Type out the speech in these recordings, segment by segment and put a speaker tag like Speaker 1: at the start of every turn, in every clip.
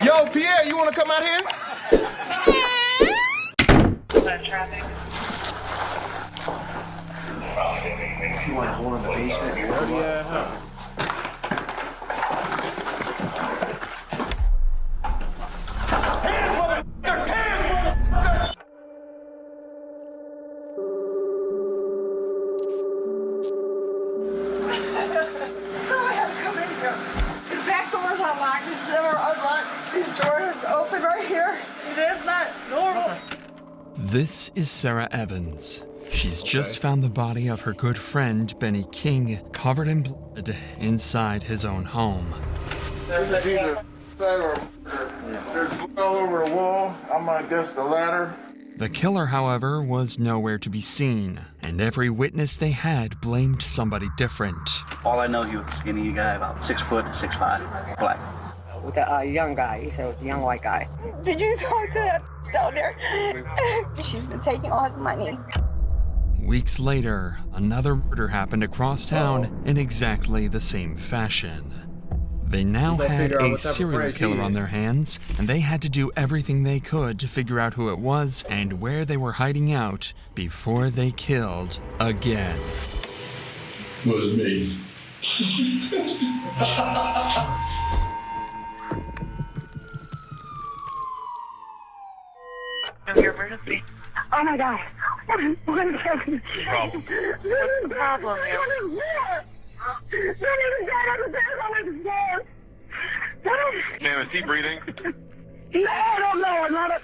Speaker 1: Yo, Pierre, you want to come out here?
Speaker 2: Traffic.
Speaker 3: You want to hold in the basement?
Speaker 4: Yeah, huh?
Speaker 5: This is Sarah Evans. She's just found the body of her good friend, Benny King, covered in blood inside his own home.
Speaker 6: There's either that or there's blood all over the wall. I'm gonna guess the latter.
Speaker 5: The killer, however, was nowhere to be seen, and every witness they had blamed somebody different.
Speaker 3: All I know, he was a skinny guy, about 6 foot, 6'5", black.
Speaker 7: With a young guy, he said with a young white guy.
Speaker 8: Did you talk to that down there? She's been taking all his money.
Speaker 5: Weeks later, another murder happened across town in exactly the same fashion. They now had a serial killer on their hands, and they had to do everything they could to figure out who it was and where they were hiding out before they killed again.
Speaker 9: It was me.
Speaker 2: Your emergency.
Speaker 8: Oh my God.
Speaker 2: Problem. What's the problem,
Speaker 6: Ma'am, is he breathing?
Speaker 8: No, I don't know. I'm not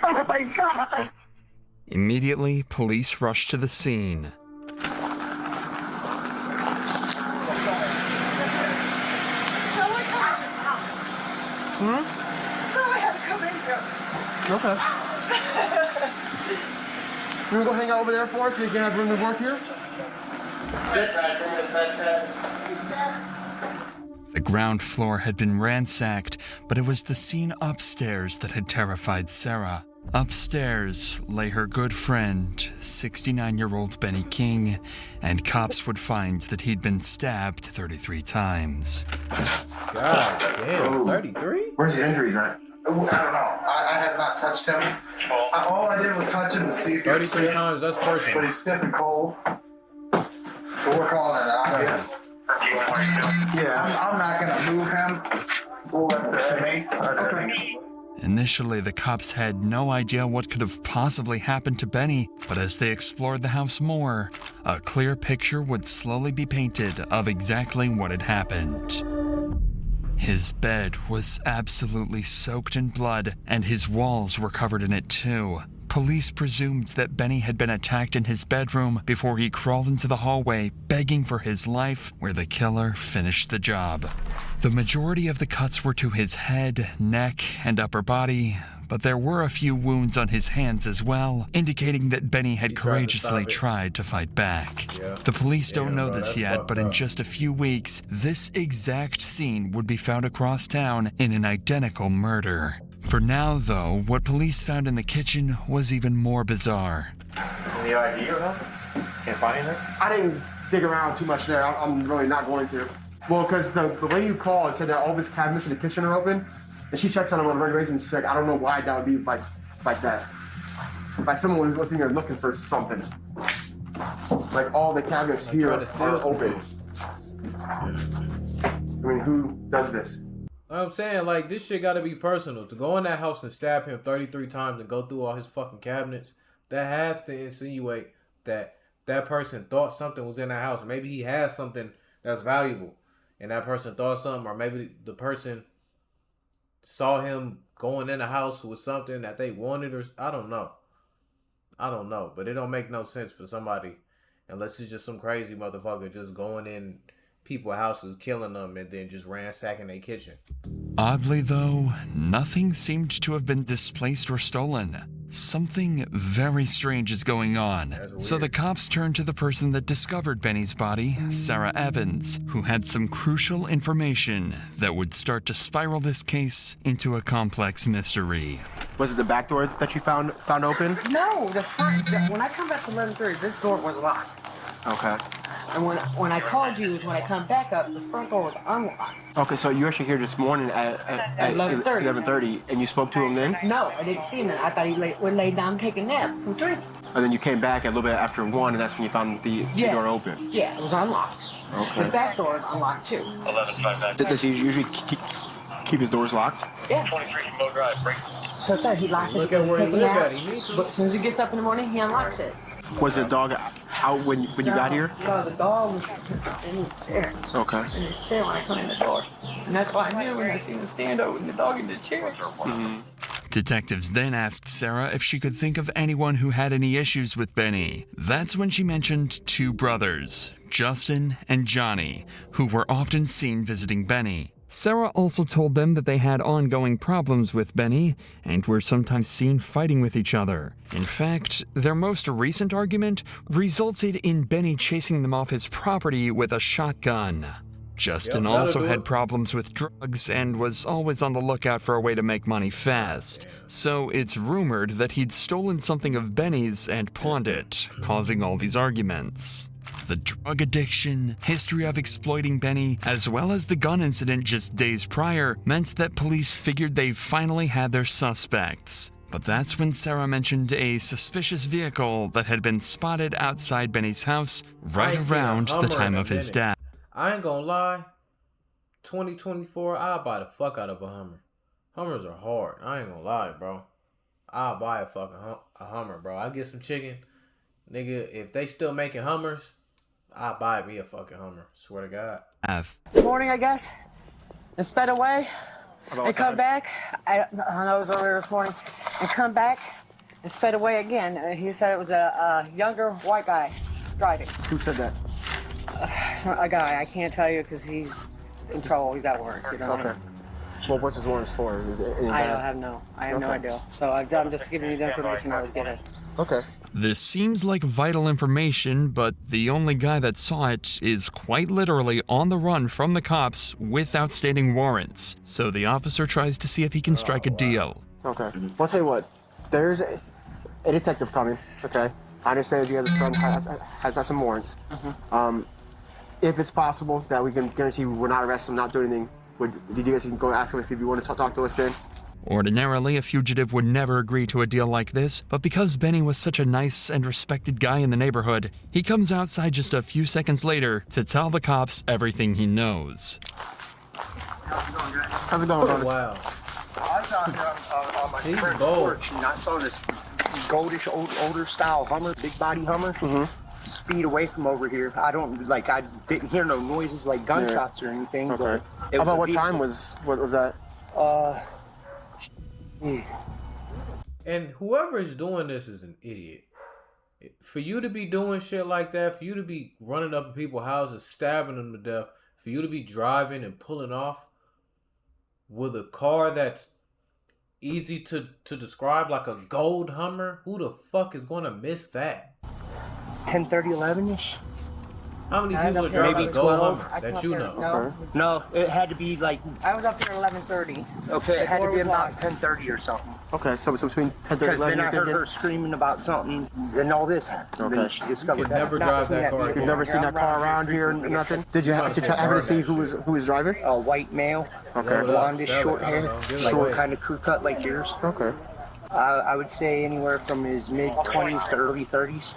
Speaker 8: Oh my God.
Speaker 5: Immediately, police rushed to the scene.
Speaker 1: Okay. You want to go hang out over there for us so you can have room to work here?
Speaker 5: The ground floor had been ransacked, but it was the scene upstairs that had terrified Sarah. Upstairs lay her good friend, 69-year-old Benny King, and cops would find that he'd been stabbed 33 times.
Speaker 4: God damn, 33?
Speaker 1: Where's his injuries at? I don't know. I have not touched him. All I did was touch him to see if he was
Speaker 4: 33
Speaker 1: stiff,
Speaker 4: times, that's personal.
Speaker 1: but he's stiff and cold. So we're calling it out, I guess. Yeah, I'm not gonna move him. We'll let the mate. Okay.
Speaker 5: Initially, the cops had no idea what could have possibly happened to Benny, but as they explored the house more, a clear picture would slowly be painted of exactly what had happened. His bed was absolutely soaked in blood, and his walls were covered in it too. Police presumed that Benny had been attacked in his bedroom before he crawled into the hallway, begging for his life, where the killer finished the job. The majority of the cuts were to his head, neck, and upper body, but there were a few wounds on his hands as well, indicating that Benny had courageously tried to fight back.
Speaker 4: Yeah.
Speaker 5: The police don't know
Speaker 4: bro,
Speaker 5: this
Speaker 4: that's
Speaker 5: yet, but in
Speaker 4: up.
Speaker 5: just a few weeks, this exact scene would be found across town in an identical murder. For now, though, what police found in the kitchen was even more bizarre.
Speaker 3: Any ID or nothing? Can't find anything?
Speaker 1: I didn't dig around too much there. I'm really not going to. Well, because the lady who called said that all of his cabinets in the kitchen are open, and she checks on them on a regular basis, and she's like, I don't know why that would be like that. Like someone was listening here looking for something. Like all the cabinets here are open. I mean, who does this?
Speaker 4: I'm saying, like, this shit gotta be personal. To go in that house and stab him 33 times and go through all his fucking cabinets, that has to insinuate that that person thought something was in that house. Maybe he has something that's valuable, and that person thought something, or maybe the person saw him going in the house with something that they wanted, or I don't know. But it don't make no sense for somebody, unless it's just some crazy motherfucker just going in people's houses, killing them, and then just ransacking their kitchen.
Speaker 5: Oddly, though, nothing seemed to have been displaced or stolen. Something very strange is going on. So the cops turned to the person that discovered Benny's body, Sarah Evans, who had some crucial information that would start to spiral this case into a complex mystery.
Speaker 1: Was it the back door that you found open?
Speaker 7: No, the front. When I come back to 11:30, this door was locked.
Speaker 1: Okay.
Speaker 7: And when I called you, when I come back up, the front door was unlocked.
Speaker 1: Okay, so you actually here this morning at
Speaker 7: 11:30.
Speaker 1: 11:30, and you spoke to him then?
Speaker 7: No, I didn't see him. I thought he would lay down and take a nap from drinking.
Speaker 1: And then you came back a little bit after 1, and that's when you found the door open.
Speaker 7: Yeah, it was unlocked.
Speaker 1: Okay.
Speaker 7: The back door is unlocked too.
Speaker 1: Does he usually keep his doors locked?
Speaker 7: Yeah. So I said he locked it.
Speaker 4: Look at where he live at. He needs to.
Speaker 7: But as soon as he gets up in the morning, he unlocks it.
Speaker 1: Was the dog out when you got here?
Speaker 7: No, the dog was in the chair.
Speaker 1: Okay.
Speaker 7: In the chair when I come in the door. And that's why I knew when I seen the stand over and the dog in the chair.
Speaker 5: Detectives then asked Sarah if she could think of anyone who had any issues with Benny. That's when she mentioned 2 brothers, Justin and Johnny, who were often seen visiting Benny. Sarah also told them that they had ongoing problems with Benny and were sometimes seen fighting with each other. In fact, their most recent argument resulted in Benny chasing them off his property with a shotgun. Justin also had problems with drugs and was always on the lookout for a way to make money fast. So it's rumored that he'd stolen something of Benny's and pawned it, causing all these arguments. The drug addiction, history of exploiting Benny, as well as the gun incident just days prior, meant that police figured they finally had their suspects. But that's when Sarah mentioned a suspicious vehicle that had been spotted outside Benny's house right around the time of his death.
Speaker 4: I ain't gonna lie. 2024, I'll buy the fuck out of a Hummer. Hummers are hard. I ain't gonna lie, bro. I'll buy a fucking Hummer, bro. I get some chicken. Nigga, if they still making Hummers, I'll buy me a fucking Hummer. Swear to God.
Speaker 7: This morning, I guess, and sped away, and come back. I know it was earlier this morning, and come back, and sped away again. He said it was a younger white guy driving.
Speaker 1: Who said that?
Speaker 7: A guy. I can't tell you because he's in trouble. He's got warrants. You know?
Speaker 1: Okay. Well, what's his warrants for? Is it
Speaker 7: I have no idea. So I'm just giving you the information I was given.
Speaker 1: Okay.
Speaker 5: This seems like vital information, but the only guy that saw it is quite literally on the run from the cops with outstanding warrants. So the officer tries to see if he can strike a deal.
Speaker 1: Okay. Well, I'll tell you what. There's a detective coming. Okay. I understand you guys' friend has some warrants. If it's possible that we can guarantee we will not arrest him, not do anything, did you guys can go ask him if he'd be willing to talk to us then?
Speaker 5: Ordinarily, a fugitive would never agree to a deal like this, but because Benny was such a nice and respected guy in the neighborhood, he comes outside just a few seconds later to tell the cops everything he knows.
Speaker 1: How's it going, brother?
Speaker 4: Wow.
Speaker 6: I was out here on my
Speaker 4: He's
Speaker 6: friend's
Speaker 4: bold.
Speaker 6: porch and I saw this goldish, older style Hummer, big body Hummer, speed away from over here. I didn't hear no noises like gunshots or anything.
Speaker 1: Okay.
Speaker 6: But it was
Speaker 1: About what time was that?
Speaker 4: And whoever is doing this is an idiot. For you to be doing shit like that, for you to be running up in people's houses, stabbing them to death, for you to be driving and pulling off with a car that's easy to describe like a gold Hummer, who the fuck is gonna miss that?
Speaker 7: 10:30, 11ish.
Speaker 4: How many people are driving
Speaker 7: Maybe
Speaker 4: a gold
Speaker 7: 12.
Speaker 4: Hummer that you know?
Speaker 7: No,
Speaker 6: no, it had to be like,
Speaker 7: I was up there at 11:30.
Speaker 6: okay, it had to
Speaker 7: door
Speaker 6: be
Speaker 7: was
Speaker 6: about
Speaker 7: locked.
Speaker 6: 10:30 or something.
Speaker 1: Okay, so between 10:30 and
Speaker 6: Because
Speaker 1: 11,
Speaker 6: then I
Speaker 1: you're
Speaker 6: heard her
Speaker 1: thinking?
Speaker 6: screaming about something, then all this happened.
Speaker 1: Okay.
Speaker 6: Then she discovered
Speaker 4: could
Speaker 6: that.
Speaker 4: never
Speaker 6: Not
Speaker 4: drive
Speaker 6: seen
Speaker 4: that car
Speaker 6: vehicle.
Speaker 4: again.
Speaker 1: You've never seen that car around here or nothing? Did you happen to see who was driving?
Speaker 6: A white male,
Speaker 1: Okay.
Speaker 6: blondish,
Speaker 4: Sell it.
Speaker 6: short
Speaker 4: I don't
Speaker 6: hair,
Speaker 4: know. Give it
Speaker 6: like
Speaker 4: away.
Speaker 6: kind of crew cut like yours.
Speaker 1: Okay.
Speaker 6: I would say anywhere from his mid-20s to early 30s.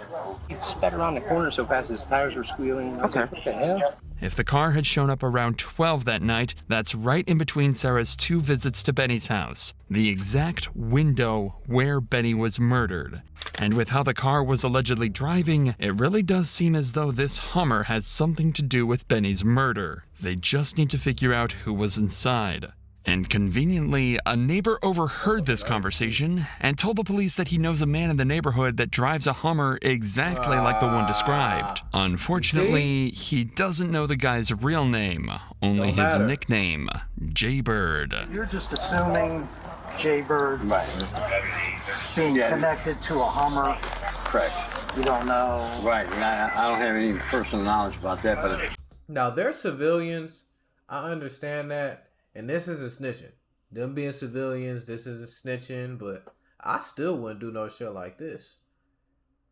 Speaker 6: He sped around the corner so fast his tires were squealing. I was like, what the hell?
Speaker 5: If the car had shown up around 12 that night, that's right in between Sarah's 2 visits to Benny's house, the exact window where Benny was murdered. And with how the car was allegedly driving, it really does seem as though this Hummer has something to do with Benny's murder. They just need to figure out who was inside. And conveniently, a neighbor overheard this conversation and told the police that he knows a man in the neighborhood that drives a Hummer exactly like the one described. Unfortunately, he doesn't know the guy's real name, only
Speaker 4: Don't
Speaker 5: his
Speaker 4: matter.
Speaker 5: nickname, Jaybird.
Speaker 6: You're just assuming Jaybird being connected to a Hummer.
Speaker 10: Correct.
Speaker 6: You don't know.
Speaker 10: Right. I don't have any personal knowledge about that, but
Speaker 4: Now, they're civilians. I understand that. And this is a snitching. Them being civilians, this is a snitching. But I still wouldn't do no shit like this.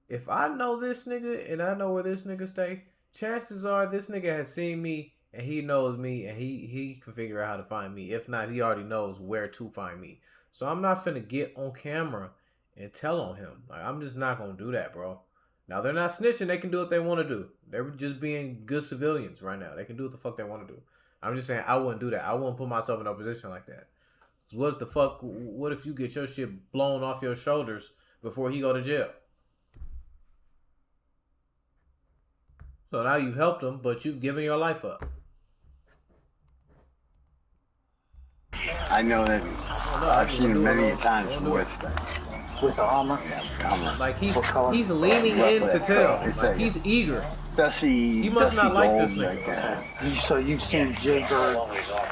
Speaker 4: If I know this nigga and I know where this nigga stay, chances are this nigga has seen me and he knows me and he can figure out how to find me. If not, he already knows where to find me. So I'm not finna get on camera and tell on him. Like, I'm just not gonna do that, bro. Now, they're not snitching. They can do what they want to do. They're just being good civilians right now. They can do what the fuck they want to do. I'm just saying I wouldn't do that. I wouldn't put myself in a position like that. What if you get your shit blown off your shoulders before he go to jail? So now you've helped him, but you've given your life up.
Speaker 10: I know that I've seen him many times with
Speaker 6: the Hummer.
Speaker 10: Yeah, Hummer.
Speaker 4: Like he's leaning in to tell. Like he's eager. He must not like this nigga.
Speaker 6: So you've seen Jay Bird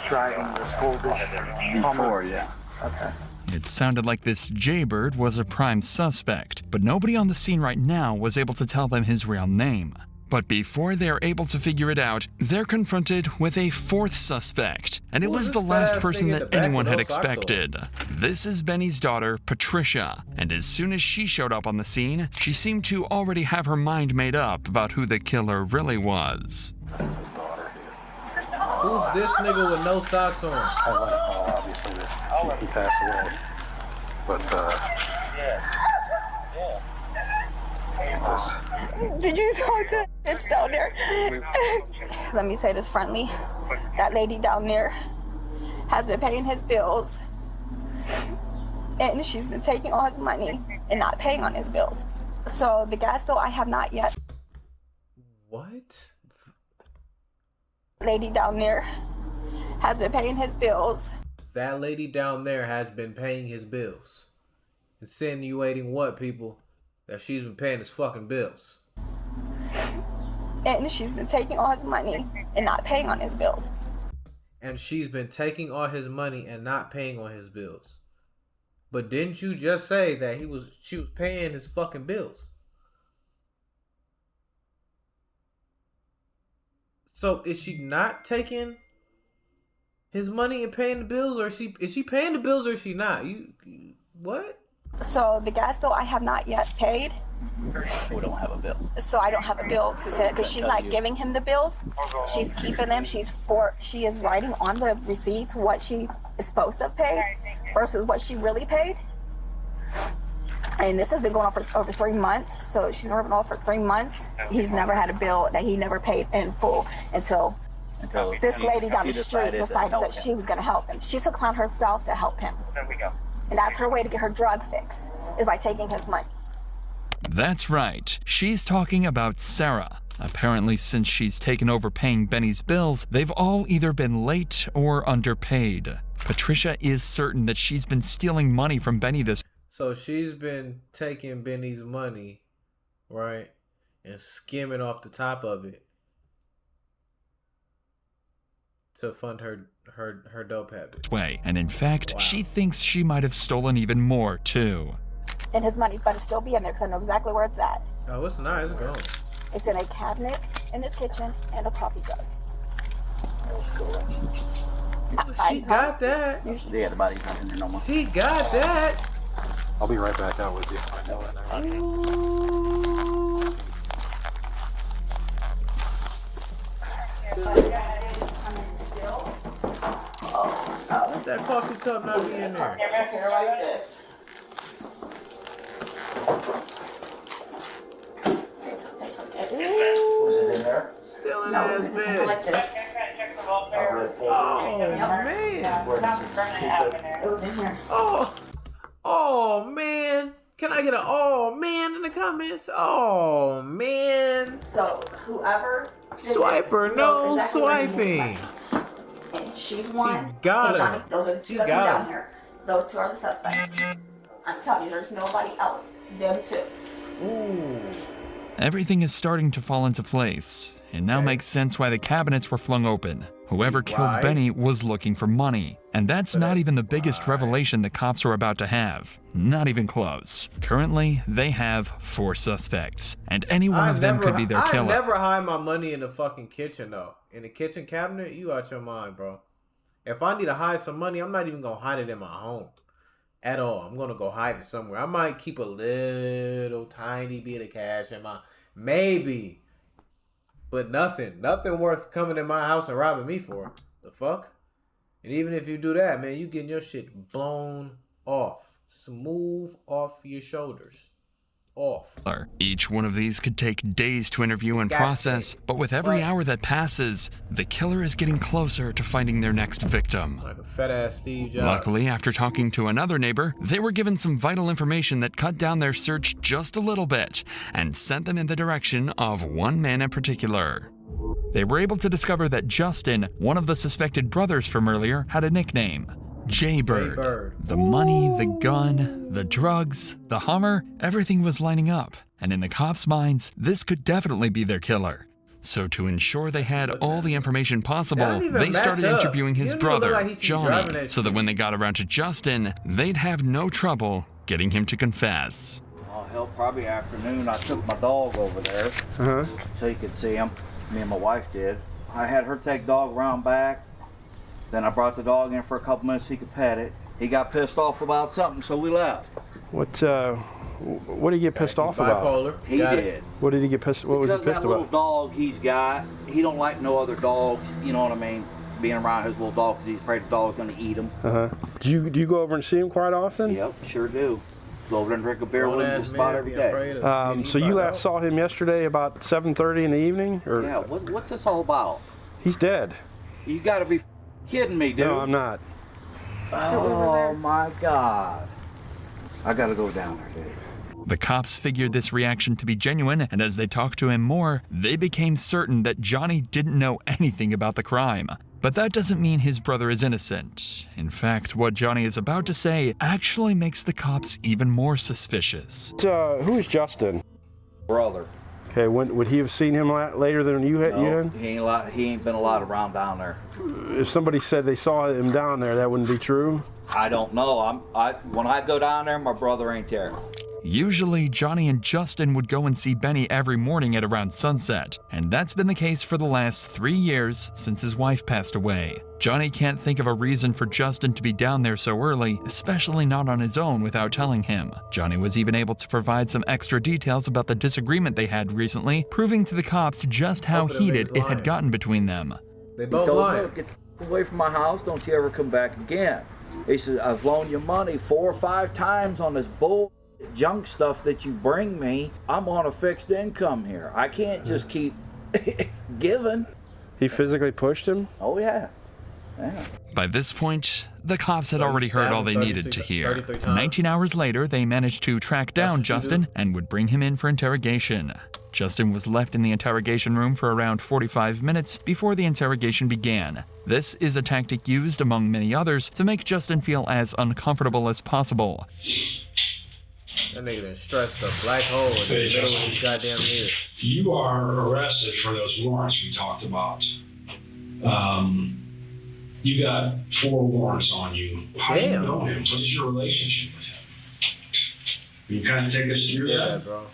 Speaker 6: driving this Golden
Speaker 10: Before, yeah.
Speaker 6: Okay.
Speaker 5: It sounded like this Jaybird was a prime suspect, but nobody on the scene right now was able to tell them his real name. But before they're able to figure it out, they're confronted with a fourth suspect, and it was the last person that anyone had expected. This is Benny's daughter, Patricia, and as soon as she showed up on the scene, she seemed to already have her mind made up about who the killer really was.
Speaker 4: Who's this nigga with no socks on?
Speaker 11: Obviously, he passed away. But,
Speaker 8: Did you talk to the bitch down there? Let me say this friendly. That lady down there has been paying his bills. And she's been taking all his money and not paying on his bills. So the gas bill I have not yet.
Speaker 4: What?
Speaker 8: Lady down there has been paying his bills.
Speaker 4: That lady down there has been paying his bills. Insinuating what, people? That she's been paying his fucking bills.
Speaker 8: And she's been taking all his money and not paying on his bills.
Speaker 4: And she's been taking all his money and not paying on his bills. But didn't you just say that she was paying his fucking bills? So is she not taking his money and paying the bills, or is she paying the bills, or is she not? What?
Speaker 8: So the gas bill I have not yet paid.
Speaker 3: We don't have a bill.
Speaker 8: So I don't have a bill to say because she's not giving him the bills. She's keeping them. She is writing on the receipts what she is supposed to have paid versus what she really paid. And this has been going on for over 3 months. So she's been ripping off for 3 months. He's never had a bill that he never paid in full until this lady down the street decided that she was going to help him. She took upon herself to help him.
Speaker 2: There we go.
Speaker 8: And that's her way to get her drug fix, is by taking his money.
Speaker 5: That's right. She's talking about Sarah. Apparently, since she's taken over paying Benny's bills, they've all either been late or underpaid. Patricia is certain that she's been stealing money from Benny this.
Speaker 4: So she's been taking Benny's money, right, and skimming off the top of it to fund her dope habit.
Speaker 5: Way, and in fact, she thinks she might have stolen even more too.
Speaker 8: And his money better still be in there because I know exactly where it's at.
Speaker 4: Oh, it's nice. It's gone.
Speaker 8: It's in a cabinet in this kitchen and a coffee jug.
Speaker 4: She got that.
Speaker 3: Usually, yeah, the body's not in there no more.
Speaker 4: She got that.
Speaker 11: I'll be right back out with you.
Speaker 4: Let that coffee cup not be in there.
Speaker 8: It's here like this. It's okay.
Speaker 6: Was it in there?
Speaker 4: Still in
Speaker 8: No,
Speaker 4: that
Speaker 8: it's
Speaker 4: bed.
Speaker 8: like this.
Speaker 4: Oh, man.
Speaker 8: It was in here.
Speaker 4: Oh, man. Can I get an oh, man in the comments? Oh, man.
Speaker 8: So whoever did
Speaker 4: Swiper,
Speaker 8: this
Speaker 4: no
Speaker 8: knows exactly where he
Speaker 4: swiping.
Speaker 8: went. And she's one.
Speaker 4: got
Speaker 8: and
Speaker 4: him.
Speaker 8: Johnny, those are the two
Speaker 4: She
Speaker 8: that
Speaker 4: got
Speaker 8: are down
Speaker 4: him.
Speaker 8: here. Those two are the suspects. I'm telling you, there's nobody else. Them two.
Speaker 4: Ooh.
Speaker 5: Everything is starting to fall into place. It now makes sense why the cabinets were flung open. Whoever killed
Speaker 4: Why?
Speaker 5: Benny was looking for money. And that's not even the biggest revelation the cops are about to have. Not even close. Currently, they have 4 suspects. And any one of them could be their killer.
Speaker 4: I never hide my money in the fucking kitchen, though. In the kitchen cabinet, you out your mind, bro. If I need to hide some money, I'm not even going to hide it in my home. At all. I'm going to go hide it somewhere. I might keep a little tiny bit of cash in my... Maybe But nothing worth coming in my house and robbing me for. The fuck? And even if you do that, man, you getting your shit blown off. Smooth off your shoulders. Off.
Speaker 5: Each one of these could take days to interview and process, but with every hour that passes, the killer is getting closer to finding their next victim.
Speaker 4: Like a fat ass Steve Jobs.
Speaker 5: Luckily, after talking to another neighbor, they were given some vital information that cut down their search just a little bit and sent them in the direction of one man in particular. They were able to discover that Justin, one of the suspected brothers from earlier, had a nickname. Jaybird. The money, the gun, the drugs, the Hummer, everything was lining up. And in the cops' minds, this could definitely be their killer. So to ensure they had all the information possible, they started interviewing his brother, Johnny, so that when they got around to Justin, they'd have no trouble getting him to confess.
Speaker 12: Oh, hell, probably afternoon, I took my dog over there so you could see him. Me and my wife did. I had her take dog around back. Then I brought the dog in for a couple minutes so he could pet it. He got pissed off about something, so we left.
Speaker 13: What did he get pissed off about?
Speaker 12: He did.
Speaker 13: What did he get pissed? What was he pissed
Speaker 12: that little
Speaker 13: about?
Speaker 12: dog he's got, he don't like no other dogs. You know what I mean? Being around his little dog because he's afraid the dog's gonna eat him.
Speaker 13: Do you go over and see him quite often?
Speaker 12: Yep, sure do. Go over there and drink a beer with him just about every day.
Speaker 13: So you last saw him yesterday about 7:30 in the evening, or?
Speaker 12: Yeah. What's this all about?
Speaker 13: He's dead.
Speaker 12: You got to be kidding me, dude.
Speaker 13: No, I'm not.
Speaker 12: Oh my God. I gotta go down there, dude.
Speaker 5: The cops figured this reaction to be genuine, and as they talked to him more, they became certain that Johnny didn't know anything about the crime. But that doesn't mean his brother is innocent. In fact, what Johnny is about to say actually makes the cops even more suspicious.
Speaker 13: Who is Justin?
Speaker 12: Brother.
Speaker 13: Okay, when would he have seen him later than you had?
Speaker 12: No, he ain't been a lot around down there.
Speaker 13: If somebody said they saw him down there, that wouldn't be true?
Speaker 12: I don't know. When I go down there, my brother ain't there.
Speaker 5: Usually, Johnny and Justin would go and see Benny every morning at around sunset, and that's been the case for the last 3 years since his wife passed away. Johnny can't think of a reason for Justin to be down there so early, especially not on his own without telling him. Johnny was even able to provide some extra details about the disagreement they had recently, proving to the cops just how heated it had gotten between them.
Speaker 4: They both lied.
Speaker 12: Look, get away from my house, don't you ever come back again. He said, I've loaned you money 4 or 5 times on this bull junk stuff that you bring me. I'm on a fixed income here. I can't just keep giving.
Speaker 13: He physically pushed him?
Speaker 12: Oh, yeah.
Speaker 5: By this point, the cops had already heard all they needed to hear. 19 hours later, they managed to track down Justin and would bring him in for interrogation. Justin was left in the interrogation room for around 45 minutes before the interrogation began. This is a tactic used, among many others, to make Justin feel as uncomfortable as possible.
Speaker 4: That nigga done stressed a black hole in the middle of his goddamn head.
Speaker 9: You are arrested for those warrants we talked about. You got 4 warrants on you. How do you know him? What is your relationship with him? Can you kind of take us through that?
Speaker 4: Bro.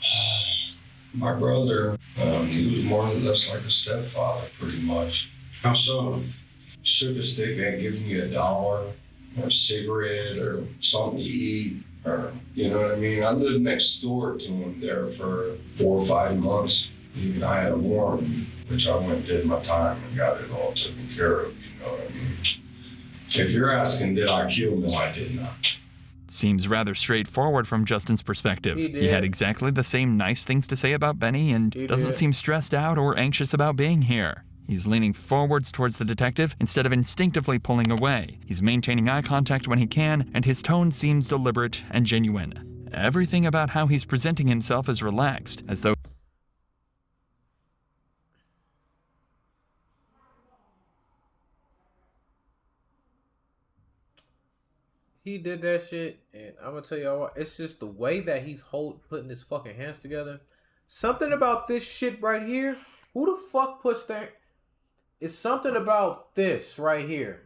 Speaker 14: My brother, he was more or less like a stepfather, pretty much.
Speaker 9: How so?
Speaker 14: Shook a stick and giving you $1 or a cigarette or something to eat, or you know what I mean. I lived next door to him there for 4 or 5 months. Even I had a warrant, which I went and did my time and got it all taken care of. You know what I mean. If you're asking, did I kill him? No, I did not.
Speaker 5: Seems rather straightforward from Justin's perspective. He had exactly the same nice things to say about Benny and doesn't seem stressed out or anxious about being here. He's leaning forwards towards the detective instead of instinctively pulling away. He's maintaining eye contact when he can, and his tone seems deliberate and genuine. Everything about how he's presenting himself is relaxed, as though
Speaker 4: he did that shit, and I'm gonna tell y'all what, it's just the way that he's putting his fucking hands together. Something about this shit right here. Who the fuck puts their... It's something about this right here.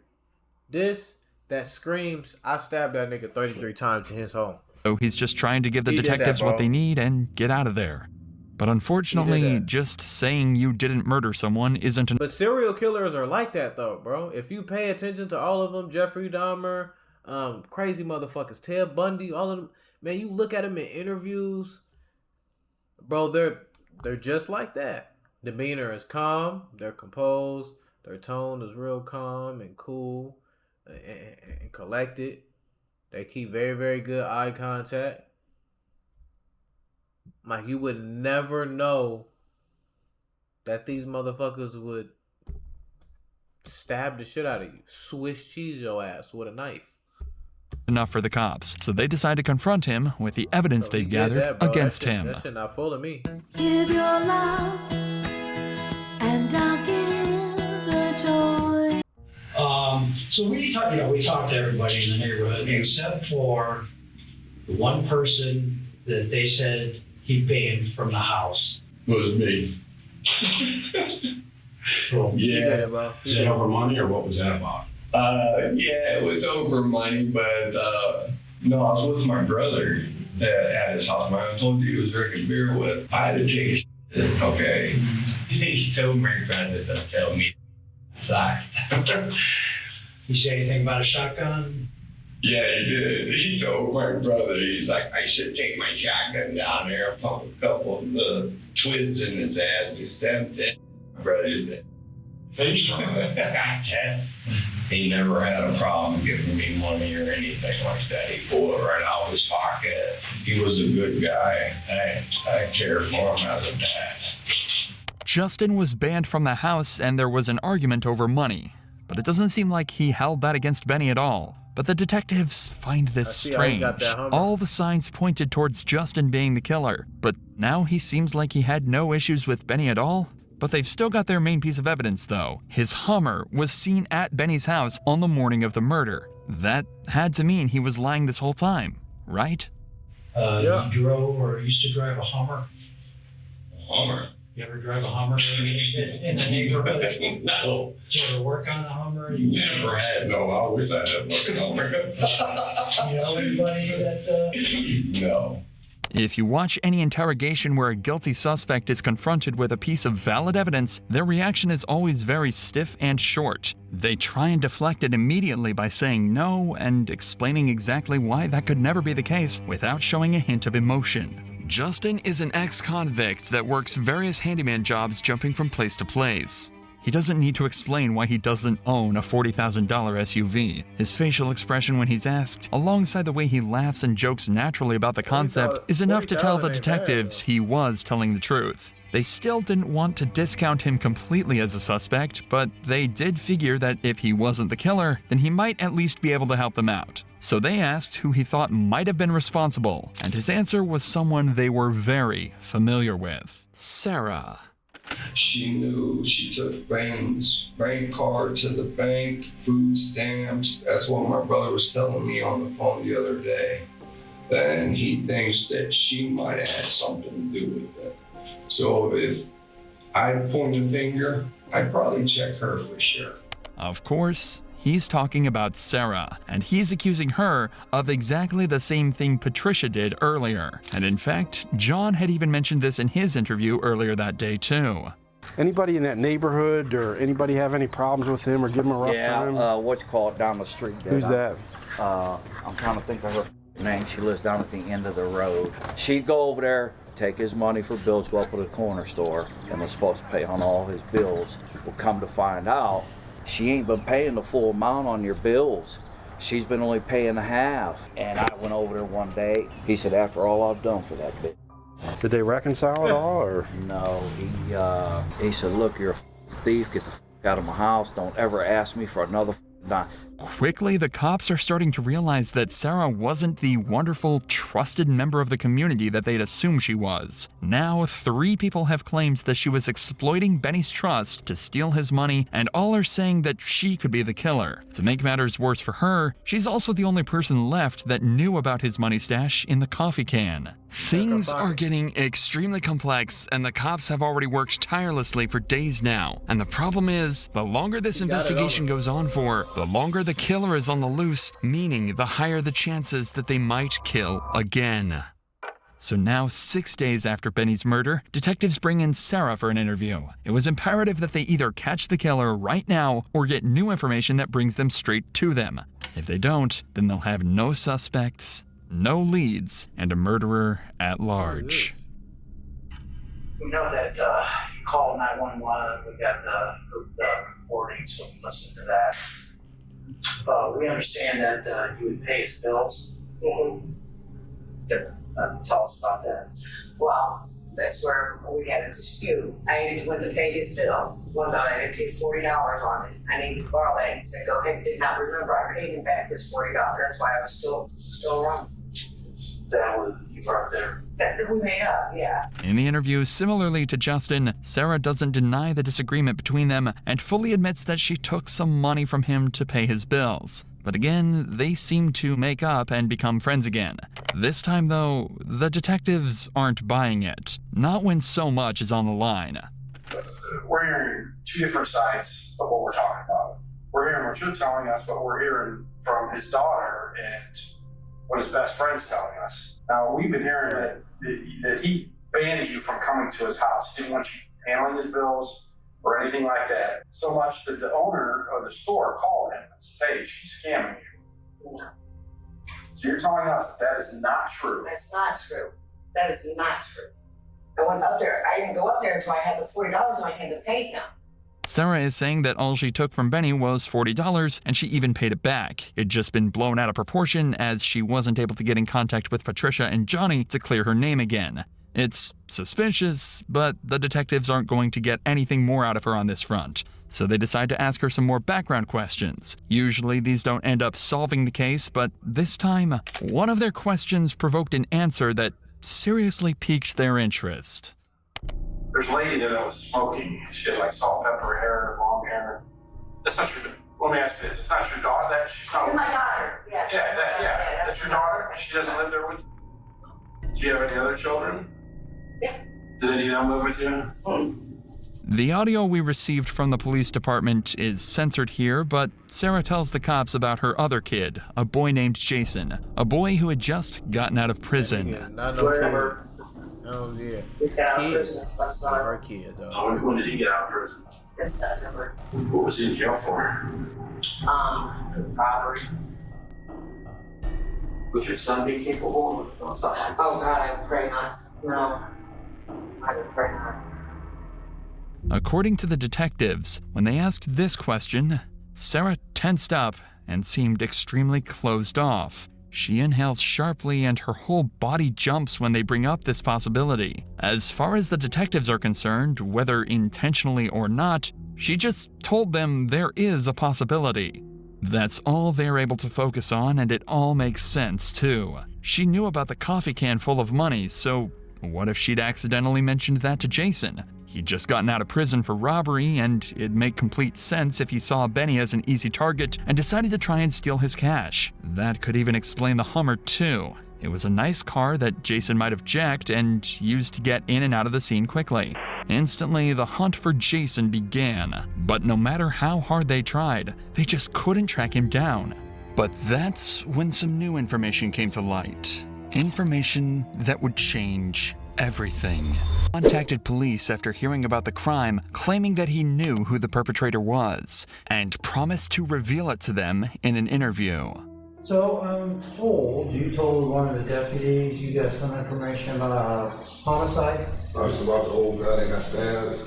Speaker 4: This that screams, I stabbed that nigga 33 times in his home.
Speaker 5: So he's just trying to give the detectives what they need and get out of there. But unfortunately, just saying you didn't murder someone isn't enough.
Speaker 4: But serial killers are like that though, bro. If you pay attention to all of them, Jeffrey Dahmer, crazy motherfuckers, Ted Bundy, all of them, man, you look at them in interviews, bro, they're just like that. demeanor is calm. They're composed. Their tone is real calm and cool and collected. They keep very, very good eye contact. Like, you would never know that these motherfuckers would stab the shit out of you. Swiss cheese your ass with a knife.
Speaker 5: Enough for the cops, so they decide to confront him with the evidence they've gathered against him.
Speaker 4: That shit not full of me.
Speaker 15: Give your love, and I'll give the joy.
Speaker 9: So we talked to everybody in the neighborhood except for the one person that they said he banned from the house.
Speaker 14: Was me.
Speaker 9: So,
Speaker 14: Yeah.
Speaker 9: Is it over money or what was that about?
Speaker 14: Yeah, it was over money, but no, I was with my brother at his house. I told you he was drinking beer with. I had to take a shit, okay? He told me rather than tell me. Sorry.
Speaker 9: You say anything about a shotgun?
Speaker 14: Yeah, he did. He told my brother, he's like, I should take my shotgun down there and pump a couple of the twigs in his ass. He said that. My brother did. I guess. He never had a problem giving me money or anything like that. He pulled it right out of his pocket. He was a good guy. I cared for him as a dad.
Speaker 5: Justin was banned from the house and there was an argument over money. But it doesn't seem like he held that against Benny at all. But the detectives find this strange. All the signs pointed towards Justin being the killer. But now he seems like he had no issues with Benny at all. But they've still got their main piece of evidence, though. His Hummer was seen at Benny's house on the morning of the murder. That had to mean he was lying this whole time, right?
Speaker 9: You drove or used to drive a Hummer?
Speaker 14: Hummer?
Speaker 9: You ever drive a Hummer in the neighborhood?
Speaker 14: No.
Speaker 9: Did you ever work on a Hummer?
Speaker 14: Never had, no. I wish I had worked on a Hummer.
Speaker 9: You know anybody that...
Speaker 14: No.
Speaker 5: If you watch any interrogation where a guilty suspect is confronted with a piece of valid evidence, their reaction is always very stiff and short. They try and deflect it immediately by saying no and explaining exactly why that could never be the case without showing a hint of emotion. Justin is an ex-convict that works various handyman jobs jumping from place to place. He doesn't need to explain why he doesn't own a $40,000 SUV. His facial expression when he's asked, alongside the way he laughs and jokes naturally about the concept, is enough to tell the detectives he was telling the truth. They still didn't want to discount him completely as a suspect, but they did figure that if he wasn't the killer, then he might at least be able to help them out. So they asked who he thought might have been responsible, and his answer was someone they were very familiar with. Sarah.
Speaker 14: She knew. She took Ben's bank card to the bank, food stamps. That's what my brother was telling me on the phone the other day. Then he thinks that she might have had something to do with it. So if I point a finger, I'd probably check her for sure.
Speaker 5: Of course, he's talking about Sarah, and he's accusing her of exactly the same thing Patricia did earlier. And in fact, John had even mentioned this in his interview earlier that day too.
Speaker 13: Anybody in that neighborhood or anybody have any problems with him or give him a rough time?
Speaker 12: Yeah, what's called down the street there.
Speaker 13: Who's that?
Speaker 12: I'm trying to think of her name. She lives down at the end of the road. She'd go over there, take his money for bills, go up to the corner store, and was supposed to pay on all his bills. Well, come to find out, she ain't been paying the full amount on your bills. She's been only paying the half. And I went over there one day. He said, after all I've done for that bitch.
Speaker 13: Did they reconcile at all, or?
Speaker 12: No, he said, look, you're a thief, get the out of my house, don't ever ask me for another dime.
Speaker 5: Quickly, the cops are starting to realize that Sarah wasn't the wonderful, trusted member of the community that they'd assumed she was. Now, 3 people have claimed that she was exploiting Benny's trust to steal his money, and all are saying that she could be the killer. To make matters worse for her, she's also the only person left that knew about his money stash in the coffee can. Things are getting extremely complex, and the cops have already worked tirelessly for days now. And the problem is, the longer this investigation goes on for, the longer the killer is on the loose, meaning the higher the chances that they might kill again. So now, 6 days after Benny's murder, detectives bring in Sarah for an interview. It was imperative that they either catch the killer right now or get new information that brings them straight to them. If they don't, then they'll have no suspects, no leads, and a murderer at large.
Speaker 3: We know that called 911. We got the recording, so we listened to that. We understand that you would pay his bills. Tell us about that.
Speaker 7: Well, that's where we had a dispute. I went to pay his bill. One time I paid $40 on it. I needed to borrow that. He said, go ahead, did not remember. I paid him back his $40. That's why I was still wrong.
Speaker 3: That was, you weren't there.
Speaker 7: That we made up, yeah.
Speaker 5: In the interview, similarly to Justin, Sarah doesn't deny the disagreement between them and fully admits that she took some money from him to pay his bills. But again, they seem to make up and become friends again. This time, though, the detectives aren't buying it. Not when so much is on the line.
Speaker 16: We're hearing two different sides of what we're talking about. We're hearing what you're telling us, but we're hearing from his daughter and what his best friend's telling us. Now, we've been hearing that he banned you from coming to his house. He didn't want you handling his bills or anything like that. So much that the owner of the store called him and said, hey, she's scamming you. So you're telling us that is not true.
Speaker 7: That's not true. That is not true. I went up there. I didn't go up there until I had the $40 in my hand to pay him.
Speaker 5: Sarah is saying that all she took from Benny was $40, and she even paid it back. It'd just been blown out of proportion as she wasn't able to get in contact with Patricia and Johnny to clear her name again. It's suspicious, but the detectives aren't going to get anything more out of her on this front. So they decide to ask her some more background questions. Usually these don't end up solving the case, but this time, one of their questions provoked an answer that seriously piqued their interest.
Speaker 16: There's a lady there that was smoking. She had like salt, pepper hair, long hair. That's not your. Let me ask you this: it's not your daughter. That she's not.
Speaker 7: My daughter. Yeah.
Speaker 16: Yeah. That's your daughter. She doesn't live there with you. Do you have any other children?
Speaker 7: Yeah.
Speaker 16: Did any of them live with you?
Speaker 5: The audio we received from the police department is censored here, but Sarah tells the cops about her other kid, a boy named Jason, a boy who had just gotten out of prison.
Speaker 4: Yeah, not no kids. Oh yeah.
Speaker 7: He's got out of
Speaker 4: Kids.
Speaker 7: prison. I'm sorry.
Speaker 4: Her kid, though.
Speaker 16: Oh, when did he get out of prison?
Speaker 7: This December.
Speaker 16: What was he in jail for?
Speaker 7: Robbery.
Speaker 16: Would your son be capable of something like this?
Speaker 7: Oh God, I pray not. No. I would pray not.
Speaker 5: According to the detectives, when they asked this question, Sarah tensed up and seemed extremely closed off. She inhales sharply and her whole body jumps when they bring up this possibility. As far as the detectives are concerned, whether intentionally or not, she just told them there is a possibility. That's all they're able to focus on, and it all makes sense, too. She knew about the coffee can full of money, so what if she'd accidentally mentioned that to Jason? He'd just gotten out of prison for robbery, and it'd make complete sense if he saw Benny as an easy target and decided to try and steal his cash. That could even explain the Hummer, too. It was a nice car that Jason might have jacked and used to get in and out of the scene quickly. Instantly, the hunt for Jason began. But no matter how hard they tried, they just couldn't track him down. But that's when some new information came to light. Information that would change everything. Contacted police after hearing about the crime, claiming that he knew who the perpetrator was, and promised to reveal it to them in an interview.
Speaker 17: So I'm told, you told one of the deputies you got some information about a homicide?
Speaker 18: That's about the old guy that got stabbed.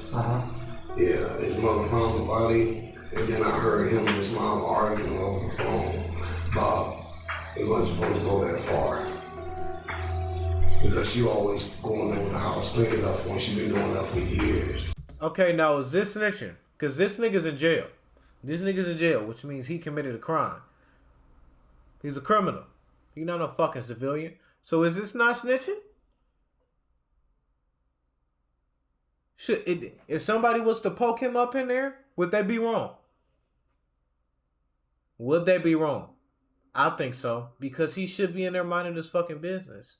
Speaker 18: Yeah, his mother found the body, and then I heard him and his mom arguing over the phone about it wasn't supposed to go that far. Because she always going over the house cleaning up when she been doing that for years.
Speaker 4: Okay, now is this snitching? Because this nigga's in jail. This nigga's in jail, which means he committed a crime. He's a criminal. He's not a fucking civilian. So is this not snitching? If somebody was to poke him up in there, would they be wrong? Would they be wrong? I think so. Because he should be in there minding his fucking business.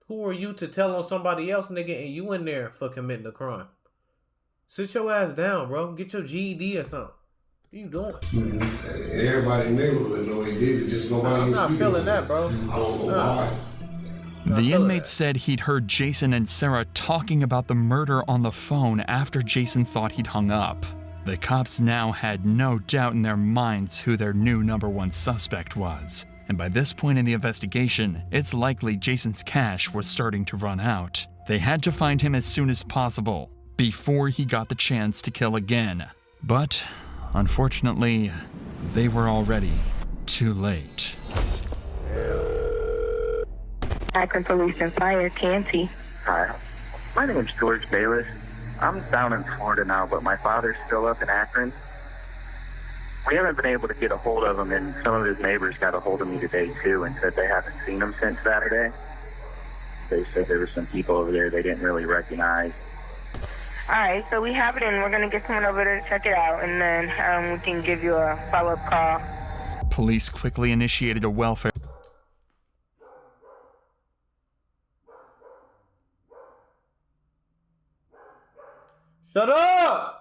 Speaker 4: Who are you to tell on somebody else, nigga, and you in there for committing a crime? Sit your ass down, bro. Get your GED or something. What you doing?
Speaker 18: And everybody in the neighborhood know he did it, just nobody
Speaker 4: I'm not feeling that, bro.
Speaker 18: I don't know why.
Speaker 5: The inmate said he'd heard Jason and Sarah talking about the murder on the phone after Jason thought he'd hung up. The cops now had no doubt in their minds who their new #1 suspect was. And by this point in the investigation, it's likely Jason's cash was starting to run out. They had to find him as soon as possible, before he got the chance to kill again. But, unfortunately, they were already too late.
Speaker 2: Akron Police and Fire, Canty.
Speaker 19: Hi, my name's George Bayless. I'm down in Florida now, but my father's still up in Akron. We haven't been able to get a hold of him, and some of his neighbors got a hold of me today, too, and said they haven't seen him since Saturday. They said there were some people over there they didn't really recognize.
Speaker 2: Alright, so we have it in. We're going to get someone over there to check it out, and then we can give you a follow-up call.
Speaker 5: Police quickly initiated a welfare.
Speaker 4: Shut up!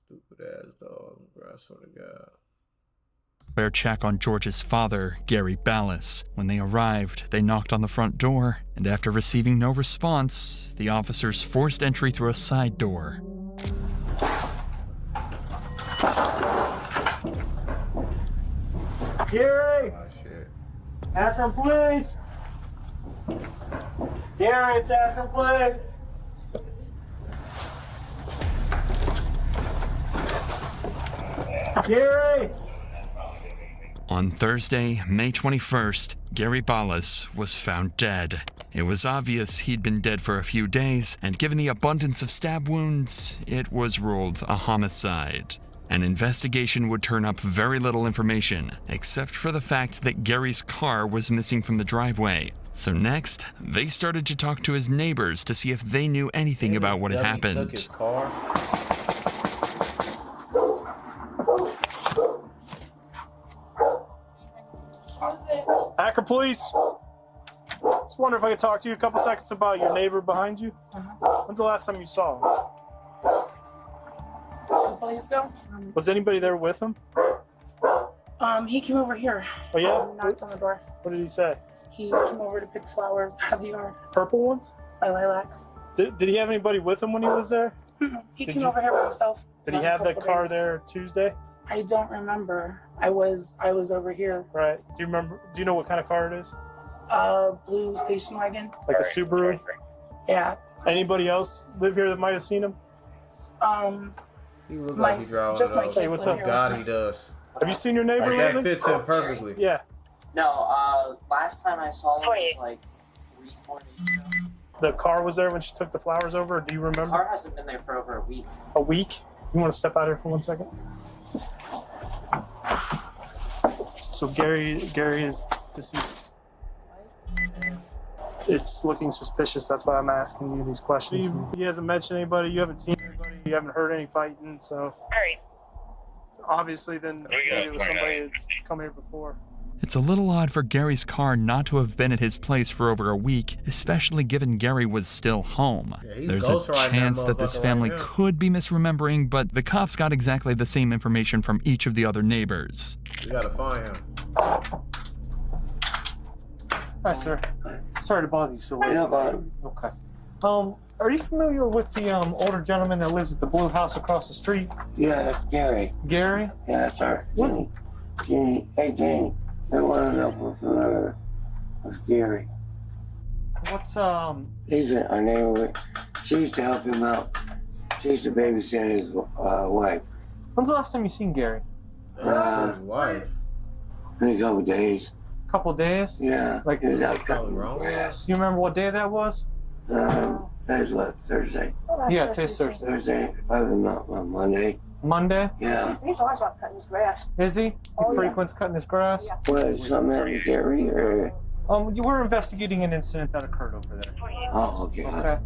Speaker 4: Stupid ass dog, bro. I swear to God.
Speaker 5: Fair check on George's father, Gary Ballas. When they arrived, they knocked on the front door, and after receiving no response, the officers forced entry through a side door.
Speaker 17: Gary!
Speaker 4: Oh, shit.
Speaker 17: Akron Police! Gary, it's Akron Police! Gary!
Speaker 5: On Thursday, May 21st, Gary Ballas was found dead. It was obvious he'd been dead for a few days, and given the abundance of stab wounds, it was ruled a homicide. An investigation would turn up very little information, except for the fact that Gary's car was missing from the driveway. So next, they started to talk to his neighbors to see if they knew anything about what had happened.
Speaker 4: Took his car.
Speaker 20: Akron Police. Just wonder if I could talk to you a couple seconds about your neighbor behind you. When's the last time you saw him?
Speaker 21: Police go.
Speaker 20: Was anybody there with him?
Speaker 21: He came over here.
Speaker 20: Oh yeah?
Speaker 21: Knocked on the door.
Speaker 20: What did he say?
Speaker 21: He came over to pick flowers out of the yard.
Speaker 20: Purple ones?
Speaker 21: My lilacs.
Speaker 20: Did he have anybody with him when he was there?
Speaker 21: He came over here by himself.
Speaker 20: Did he have that car there Tuesday?
Speaker 21: I don't remember. I was over here.
Speaker 20: Right. Do you remember? Do you know what kind of car it is?
Speaker 21: Blue station wagon.
Speaker 20: Like a Subaru?
Speaker 21: Yeah.
Speaker 20: Anybody else live here that might have seen him?
Speaker 4: He look like he driving
Speaker 21: just my
Speaker 4: up.
Speaker 20: Hey, what's up?
Speaker 4: God, he does.
Speaker 20: Have you seen your neighbor
Speaker 4: Like,
Speaker 20: lately?
Speaker 4: that fits in perfectly.
Speaker 20: Yeah.
Speaker 22: No, last time I saw him was like 3-4 days ago.
Speaker 20: The car was there when she took the flowers over, or do you remember?
Speaker 22: The car hasn't been there for over a week.
Speaker 20: A week? You want to step out here for 1 second? So Gary is deceased. It's looking suspicious. That's why I'm asking you these questions. He hasn't mentioned anybody. You haven't seen anybody. You haven't heard any fighting. So obviously, then it was somebody that's come here before.
Speaker 5: It's a little odd for Gary's car not to have been at his place for over a week, especially given Gary was still home.
Speaker 4: Yeah,
Speaker 5: There's a chance that this family could be misremembering, but the cops got exactly the same information from each of the other neighbors.
Speaker 4: We gotta find him.
Speaker 20: Hi, sir. Sorry to bother you so late.
Speaker 23: Yeah, bother.
Speaker 20: Okay. Are you familiar with the older gentleman that lives at the blue house across the street?
Speaker 23: Yeah, that's Gary.
Speaker 20: Gary?
Speaker 23: Yeah, that's her. Jenny. Jenny. Hey, Jenny. I want to know if we're familiar with Gary.
Speaker 20: What's,
Speaker 23: He's our neighbor. She used to help him out. She used to babysit his wife.
Speaker 20: When's the last time you seen Gary?
Speaker 4: His wife?
Speaker 23: In a couple days.
Speaker 20: Couple days?
Speaker 23: Yeah.
Speaker 20: Like,
Speaker 23: he was out cutting grass.
Speaker 20: Do you remember what day that was?
Speaker 23: Today's what, Thursday?
Speaker 20: Yeah, today's Thursday.
Speaker 23: Thursday, probably not Monday.
Speaker 20: Monday?
Speaker 23: Yeah.
Speaker 21: He's always out cutting his grass.
Speaker 20: Is he? He frequents cutting his grass?
Speaker 21: Yeah.
Speaker 23: What, is something happened to Gary, or?
Speaker 20: You were investigating an incident that occurred over there.
Speaker 23: Oh, okay.
Speaker 20: Okay.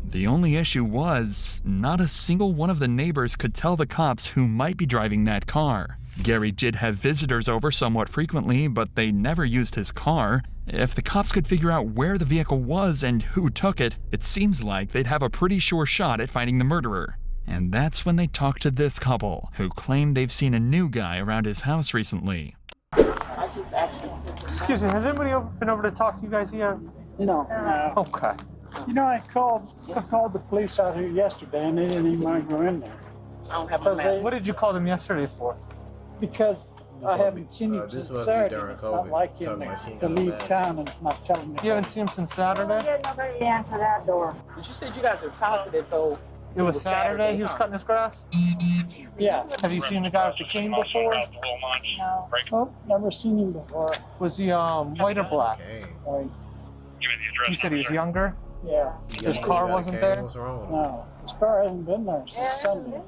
Speaker 5: The only issue was, not a single one of the neighbors could tell the cops who might be driving that car. Gary did have visitors over somewhat frequently, but they never used his car. If the cops could figure out where the vehicle was and who took it, it seems like they'd have a pretty sure shot at finding the murderer. And that's when they talked to this couple, who claim they've seen a new guy around his house recently.
Speaker 20: Excuse me, has anybody been over to talk to you guys yet?
Speaker 21: No.
Speaker 20: Okay.
Speaker 24: You know, I called the police out here yesterday, and they didn't even mind go in there.
Speaker 7: I don't have my mask.
Speaker 20: What did you call them yesterday for?
Speaker 1: Because I haven't seen him since Saturday. It's not like him to leave town and not tell me.
Speaker 20: You haven't seen him since Saturday?
Speaker 7: Nobody answer that door. But you said you guys are positive, though.
Speaker 20: It was Saturday he was cutting his grass?
Speaker 1: Yeah.
Speaker 20: Have you seen the guy with the cane before?
Speaker 7: No.
Speaker 1: Nope, never seen him before.
Speaker 20: Was he white or black?
Speaker 1: White.
Speaker 20: You said he was younger?
Speaker 1: Yeah.
Speaker 20: His car wasn't there?
Speaker 1: No, his car hasn't been there since Sunday.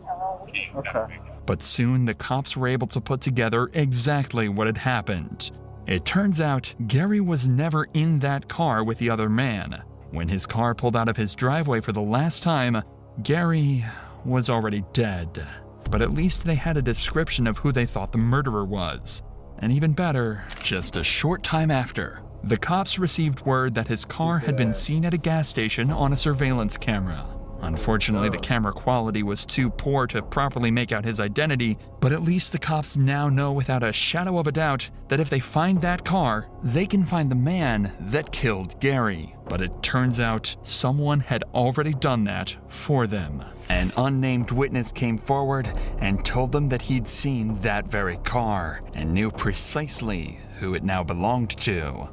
Speaker 20: Okay.
Speaker 5: But soon the cops were able to put together exactly what had happened. It turns out Gary was never in that car with the other man. When his car pulled out of his driveway for the last time, Gary was already dead. But at least they had a description of who they thought the murderer was. And even better, just a short time after, the cops received word that his car had been seen at a gas station on a surveillance camera. Unfortunately, the camera quality was too poor to properly make out his identity, but at least the cops now know without a shadow of a doubt that if they find that car, they can find the man that killed Gary. But it turns out someone had already done that for them. An unnamed witness came forward and told them that he'd seen that very car and knew precisely who it now belonged to.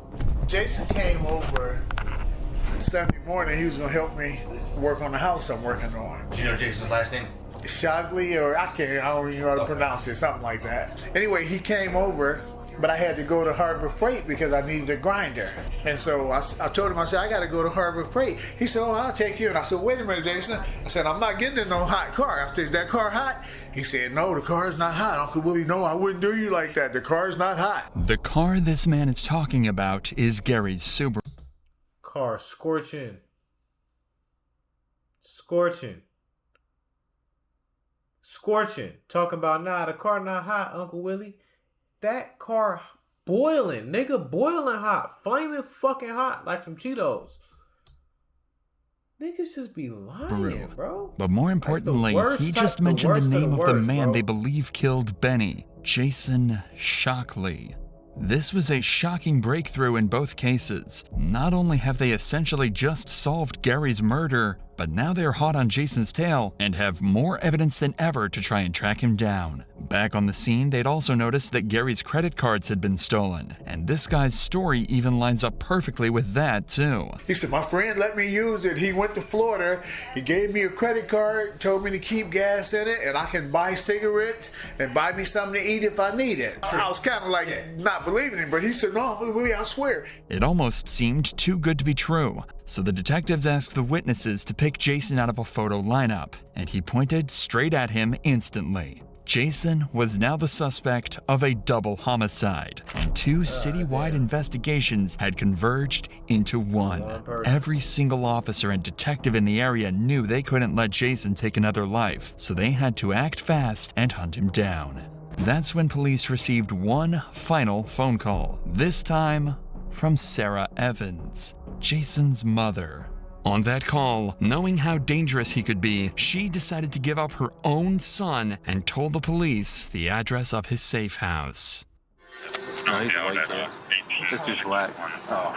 Speaker 10: Jason came over Sunday morning. He was going to help me work on the house I'm working on.
Speaker 11: Do you know Jason's last name?
Speaker 10: Shogley, or I don't even know how to pronounce it, something like that. Anyway, he came over, but I had to go to Harbor Freight because I needed a grinder. And so I told him, I said, I got to go to Harbor Freight. He said, oh, I'll take you. And I said, wait a minute, Jason. I said, I'm not getting in no hot car. I said, is that car hot? He said, no, the car's not hot. Uncle Willie, no, I wouldn't do you like that. The car's not hot.
Speaker 5: The car this man is talking about is Gary's Subaru.
Speaker 4: Car scorching. Scorching. Scorching. Talking about, nah, the car not hot, Uncle Willie. That car boiling, nigga, boiling hot, flaming fucking hot, like some Cheetos. Niggas just be lying, bro.
Speaker 5: But more importantly, he just mentioned the name of the man they believe killed Benny, Jason Shockley. This was a shocking breakthrough in both cases. Not only have they essentially just solved Gary's murder, but now they're hot on Jason's tail and have more evidence than ever to try and track him down. Back on the scene, they'd also noticed that Gary's credit cards had been stolen, and this guy's story even lines up perfectly with that, too.
Speaker 10: He said, my friend let me use it. He went to Florida. He gave me a credit card, told me to keep gas in it, and I can buy cigarettes and buy me something to eat if I need it. I was kind of like not believing him, but he said, no, Willie, I swear.
Speaker 5: It almost seemed too good to be true. So the detectives asked the witnesses to pick Jason out of a photo lineup, and he pointed straight at him instantly. Jason was now the suspect of a double homicide, and two citywide investigations had converged into one. Every single officer and detective in the area knew they couldn't let Jason take another life, so they had to act fast and hunt him down. That's when police received one final phone call, this time from Sarah Evans, Jason's mother. On that call, knowing how dangerous he could be, she decided to give up her own son and told the police the address of his safe house.
Speaker 24: No, he's white there. This dude's black. Oh.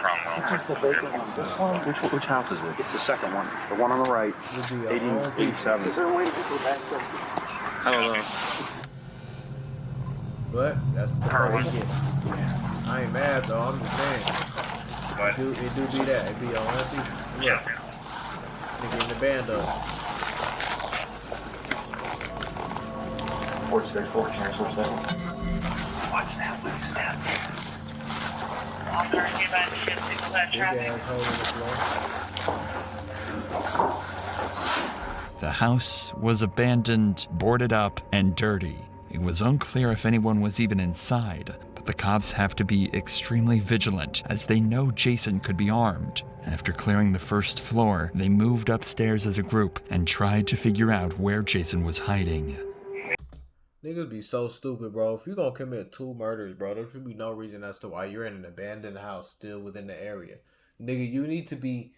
Speaker 24: What's the bigger one? This one? Which house is it? It's the second one. The one on the right. 1887. Is there a way to get the back there? I don't know.
Speaker 4: But that's the part we get. I ain't mad though, I'm just saying. It do be that. It be all empty. Yeah. Nigga in the band up.
Speaker 24: 46, 14, 47.
Speaker 15: Watch that, lose that. Officer, get back to ship, single that traffic.
Speaker 5: The house was abandoned, boarded up, and dirty. It was unclear if anyone was even inside, but the cops have to be extremely vigilant as they know Jason could be armed. After clearing the first floor, they moved upstairs as a group and tried to figure out where Jason was hiding.
Speaker 4: Niggas be so stupid, bro. If you gonna commit 2 murders, bro, there should be no reason as to why you're in an abandoned house still within the area. Nigga, you need to be...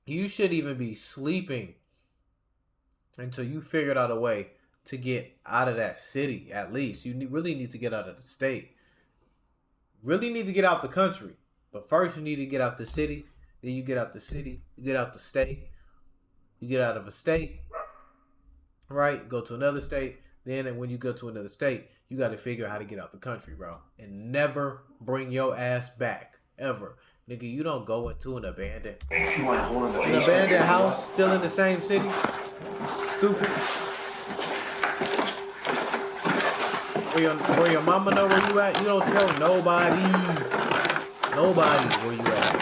Speaker 4: you should even be sleeping until you figured out a way to get out of that city, at least. You really need to get out of the state. Really need to get out the country. But first you need to get out the city. Then you get out the city. You get out the state. You get out of a state, right? Go to another state. Then when you go to another state, you got to figure out how to get out the country, bro. And never bring your ass back. Ever. Nigga, you don't go into an abandoned house still in the same city. Stupid. Where your mama know where you at, you don't tell nobody. Nobody where you at.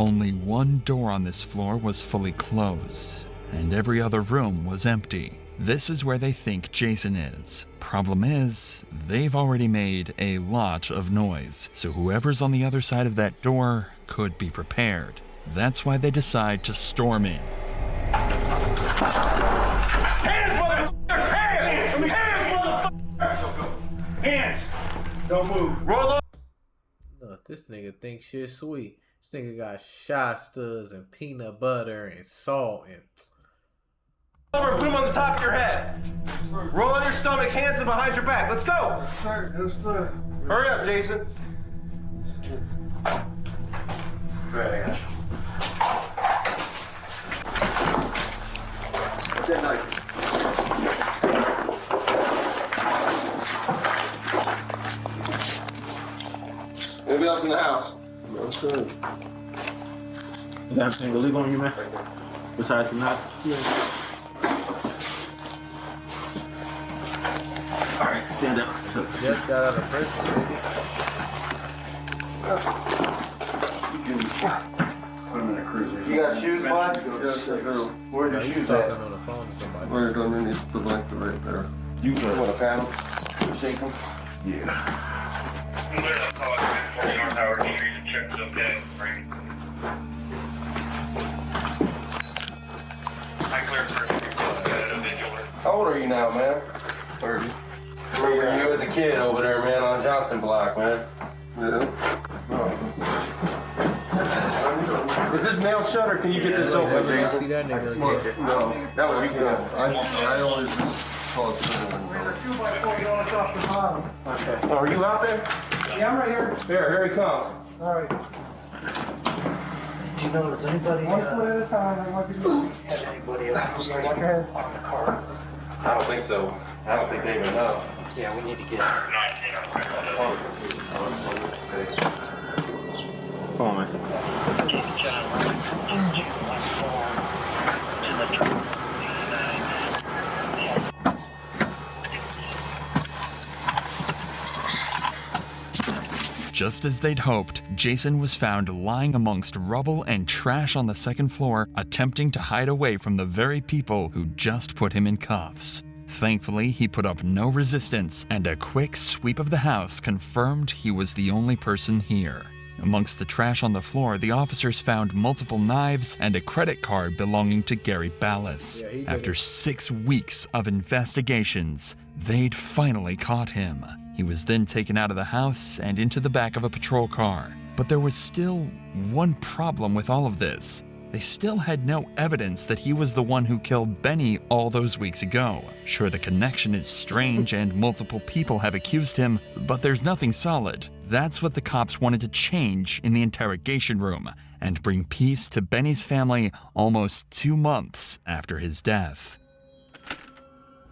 Speaker 5: Only one door on this floor was fully closed, and every other room was empty. This is where they think Jason is. Problem is, they've already made a lot of noise, so whoever's on the other side of that door could be prepared. That's why they decide to storm in.
Speaker 6: Hands, motherfucker! Hands! Hands, motherfucker! Hands! Don't move. Roll up.
Speaker 4: Look, this nigga thinks shit sweet. This nigga got Shastas and peanut butter and salt and...
Speaker 6: Over, put them on the top of your head. Roll on your stomach, hands are behind your back. Let's go. Hurry up, Jason. Right, I got you. What's that knife? Anybody else in the house? No, sir. You got anything illegal on you, man? Besides the knife? Yeah. Alright, stand up.
Speaker 4: Just got out of prison, baby.
Speaker 6: You can put them in a cruiser. You got shoes, bud?
Speaker 14: Yes, I do.
Speaker 6: Where are your shoes at?
Speaker 14: Right underneath the blanket right there.
Speaker 6: You can what, a paddle? Shake them? Yeah. How old are you now, man?
Speaker 14: 30.
Speaker 6: Remember you as a kid over there, man, on Johnson Block, man.
Speaker 14: Yeah.
Speaker 6: Is this nailed shut or can you get this open, Jason?
Speaker 4: See that nigga again.
Speaker 14: No.
Speaker 6: That was you.
Speaker 14: I always just call it
Speaker 6: Okay. Oh, are you out there?
Speaker 21: Yeah, I'm right here.
Speaker 6: Here he comes.
Speaker 21: All right. Do you know if there's anybody? One foot at a time. Have anybody else? Watch your head. On the car.
Speaker 6: I don't think so. I don't think they even know.
Speaker 21: Yeah, we need to get.
Speaker 6: Come on, man.
Speaker 5: Just as they'd hoped, Jason was found lying amongst rubble and trash on the second floor, attempting to hide away from the very people who just put him in cuffs. Thankfully, he put up no resistance, and a quick sweep of the house confirmed he was the only person here. Amongst the trash on the floor, the officers found multiple knives and a credit card belonging to Gary Ballas. After 6 weeks of investigations, they'd finally caught him. He was then taken out of the house and into the back of a patrol car. But there was still one problem with all of this. They still had no evidence that he was the one who killed Benny all those weeks ago. Sure, the connection is strange and multiple people have accused him, but there's nothing solid. That's what the cops wanted to change in the interrogation room and bring peace to Benny's family almost 2 months after his death.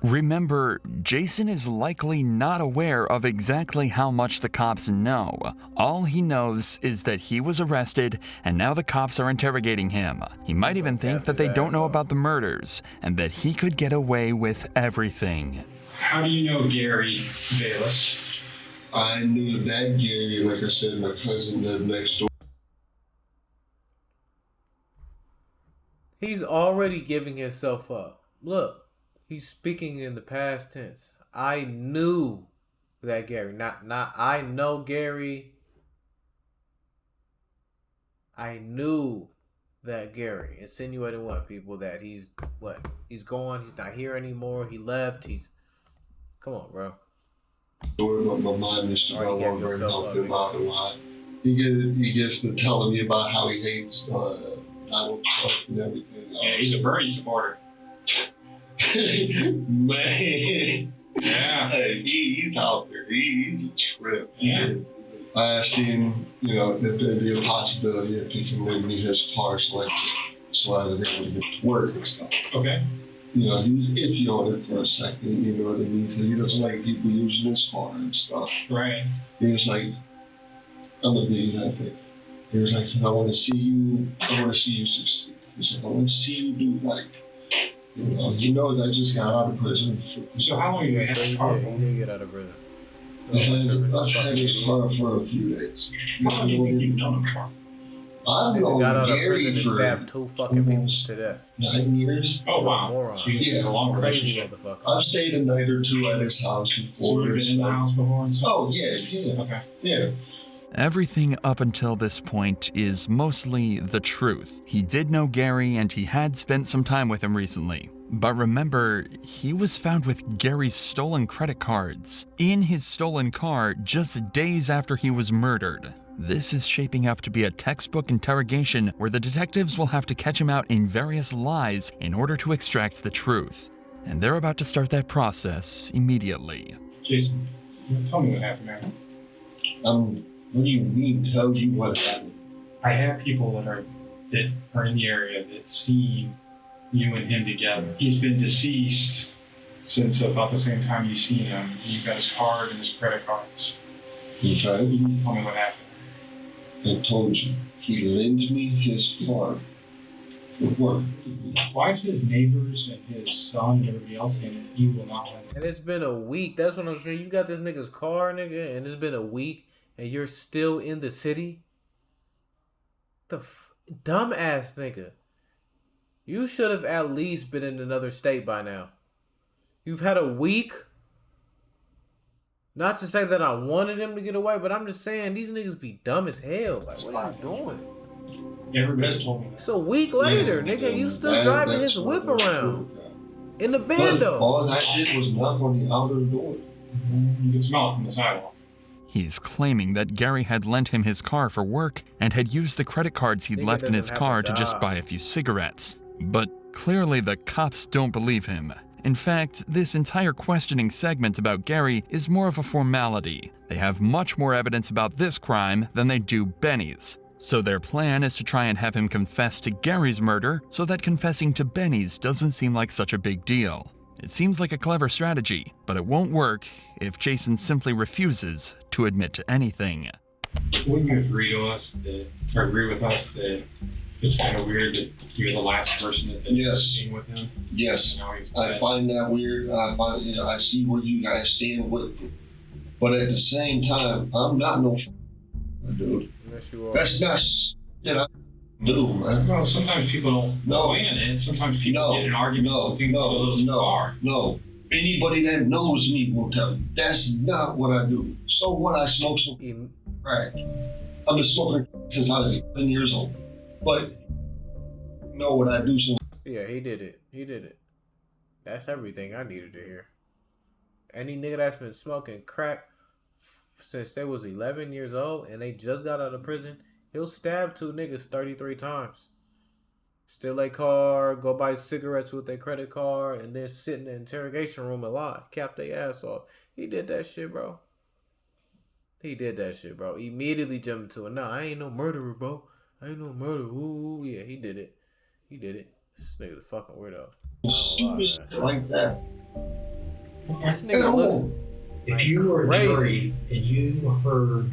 Speaker 5: Remember, Jason is likely not aware of exactly how much the cops know. All he knows is that he was arrested and now the cops are interrogating him. He might even think that they don't know about the murders and that he could get away with everything.
Speaker 14: How do you know Gary Bayless? I knew that Gary, like I said, my cousin lived next door.
Speaker 4: He's already giving himself up. Look. He's speaking in the past tense. I knew that Gary. Not I know Gary. I knew that Gary. Insinuating what, people? That he's what? He's gone. He's not here anymore. He left. He's... Come on, bro.
Speaker 14: My mom used to go over and help him out a lot. He gets to telling me about how he hates Donald Trump and everything.
Speaker 8: Yeah, he's a Bernie supporter.
Speaker 14: Man.
Speaker 8: Yeah.
Speaker 14: Hey, he's out there. He's a trip.
Speaker 8: Yeah.
Speaker 14: I asked him, you know, if there'd be a possibility if he can lend me his car so I was able to get to work and stuff.
Speaker 8: Okay.
Speaker 14: You know, he was iffy on it for a second, you know what I mean? He doesn't like people using his car and stuff.
Speaker 8: Right.
Speaker 14: He was like, I'm gonna be happy. He was like, I want to see you succeed. He said, I want to see you do like, he knows I just got out of prison.
Speaker 8: So how long you
Speaker 4: So he did get out of prison.
Speaker 14: I've had his car for a few days.
Speaker 8: How long do you think you've known him for?
Speaker 14: I've known
Speaker 4: got out of
Speaker 14: Gary
Speaker 4: prison and
Speaker 14: for
Speaker 4: stabbed 2 fucking people to death.
Speaker 14: 9 years.
Speaker 8: Oh wow.
Speaker 4: Moron.
Speaker 14: Yeah,
Speaker 8: a long
Speaker 4: Crazy
Speaker 8: relationship.
Speaker 4: motherfucker.
Speaker 14: I've stayed a night or two at his house before.
Speaker 8: So you've been in the house before and stuff?
Speaker 14: Oh yeah.
Speaker 8: Okay.
Speaker 14: Yeah.
Speaker 5: Everything up until this point is mostly the truth. He did know Gary and he had spent some time with him recently. But remember, he was found with Gary's stolen credit cards in his stolen car just days after he was murdered. This is shaping up to be a textbook interrogation where the detectives will have to catch him out in various lies in order to extract the truth. And they're about to start that process immediately.
Speaker 8: Jason, tell me what happened there.
Speaker 14: What do you mean, tell you what happened?
Speaker 8: I have people that are in the area that see you and him together. He's been deceased since about the same time you seen him. You've got his card and his credit cards.
Speaker 14: Okay.
Speaker 8: You need to tell me what happened.
Speaker 14: I told you, he lends me his car for work.
Speaker 8: Why is his neighbors and his son and everybody else saying that he will not lend?
Speaker 4: And it's been a week. That's what I'm saying. You got this nigga's car, nigga, and it's been a week, and you're still in the city? Dumbass nigga. You should have at least been in another state by now. You've had a week? Not to say that I wanted him to get away, but I'm just saying these niggas be dumb as hell. Like, what are you doing?
Speaker 8: Everybody's told me that.
Speaker 4: It's a week later, nigga. You still driving his whip around. In the bando.
Speaker 14: All I did was knock on the outer door.
Speaker 8: You can smell it from the sidewalk.
Speaker 5: He's claiming that Gary had lent him his car for work and had used the credit cards he'd left in his car to just buy a few cigarettes. But clearly the cops don't believe him. In fact, this entire questioning segment about Gary is more of a formality. They have much more evidence about this crime than they do Benny's. So their plan is to try and have him confess to Gary's murder so that confessing to Benny's doesn't seem like such a big deal. It seems like a clever strategy, but it won't work if Jason simply refuses to admit to anything.
Speaker 8: Wouldn't you agree with us that it's kind of weird that you're the last person that seen with him?
Speaker 14: Yes. I find that weird. I see where you guys stand with it. But at the same time, I'm not no dude.
Speaker 4: Yes, you are.
Speaker 14: That's not shit I do, man.
Speaker 8: Well, sometimes people don't go in it. Sometimes people get in arguments.
Speaker 14: No. Anybody that knows me will tell you that's not what I do. So what? I smoke some crack. I've been smoking since I was 10 years old. But you know what I do? So
Speaker 4: yeah, he did it. That's everything I needed to hear. Any nigga that's been smoking crack since they was 11 years old and they just got out of prison, he'll stab 2 niggas 33 times. Steal a car, go buy cigarettes with their credit card, and then sit in the interrogation room and lie. Cap their ass off. He did that shit, bro. Immediately jumped into it. Nah, I ain't no murderer, bro. I ain't no murderer. Ooh, yeah, he did it. This nigga's a fucking weirdo.
Speaker 14: Stupid shit like that.
Speaker 4: This nigga looks
Speaker 9: if you were a jury and you heard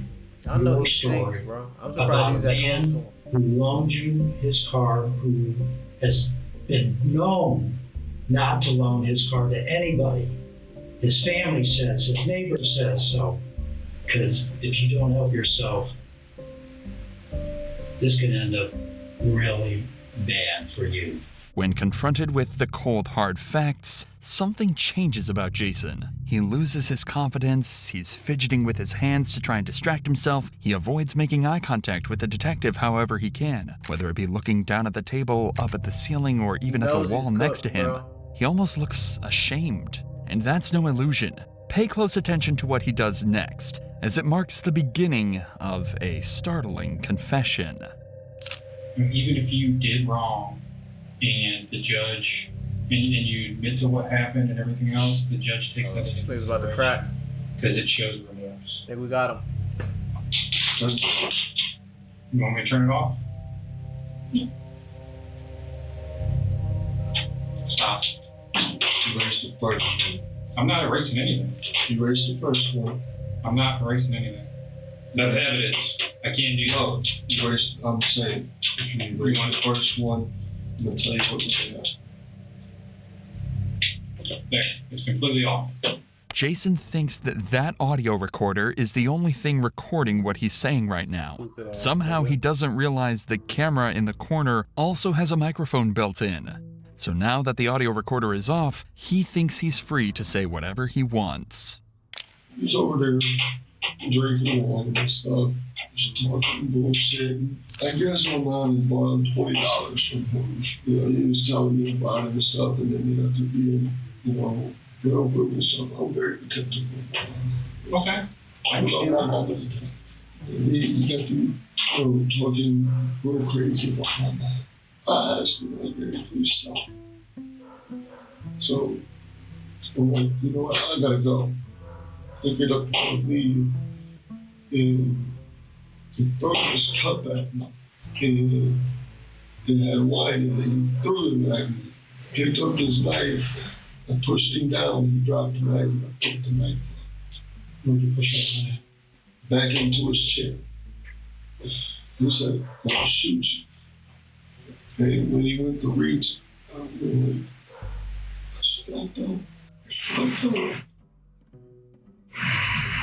Speaker 4: I know
Speaker 9: your
Speaker 4: he
Speaker 9: story
Speaker 4: stinks, bro. I'm
Speaker 9: about
Speaker 4: surprised
Speaker 9: a
Speaker 4: he's that close to
Speaker 9: man
Speaker 4: him.
Speaker 9: who loaned you his car, who has been known not to loan his car to anybody. His family says, his neighbor says so. Because if you don't help yourself, this can end up really bad for you.
Speaker 5: When confronted with the cold, hard facts, something changes about Jason. He loses his confidence, he's fidgeting with his hands to try and distract himself, he avoids making eye contact with the detective however he can, whether it be looking down at the table, up at the ceiling, or even at the wall next to him. He almost looks ashamed. And that's no illusion. Pay close attention to what he does next, as it marks the beginning of a startling confession.
Speaker 8: Even if you did wrong and the judge, and you admit to what happened and everything else, the judge takes that into
Speaker 4: This nigga's about to crack.
Speaker 8: because it shows remorse.
Speaker 4: I think we got him.
Speaker 8: You want me to turn it off? Stop.
Speaker 14: You erased the first one.
Speaker 8: I'm not erasing anything.
Speaker 14: You erased the first one.
Speaker 8: I'm not erasing anything. That's evidence. I can't do that.
Speaker 14: No, you erased, I'm saying, if you erase the first one, I'm going to tell you what you have.
Speaker 8: There, it's completely off.
Speaker 5: Jason thinks that audio recorder is the only thing recording what he's saying right now. Somehow he doesn't realize the camera in the corner also has a microphone built in. So now that the audio recorder is off, he thinks he's free to say whatever he wants.
Speaker 14: He's over there drinking wine and stuff, just talking bullshit. I guess my mom had borrowed $20 from him. You know, he was telling me about it and stuff, and then you have to be in, you know, girl with me, so I'm very protective of my mom.
Speaker 8: Okay.
Speaker 14: I understand that. He got to talking real crazy about my mom. I asked him, I was very please stop. So, I'm like, you know what, I gotta go. I get up to leave, and he threw his cup at me, and it had wine in it, and he threw it at me. Picked up his knife, I pushed him down, he dropped the knife, and I took the knife. Where'd you push that knife? Back into his chair. He said, I'll shoot you. And when he went to reach, I went, shut up.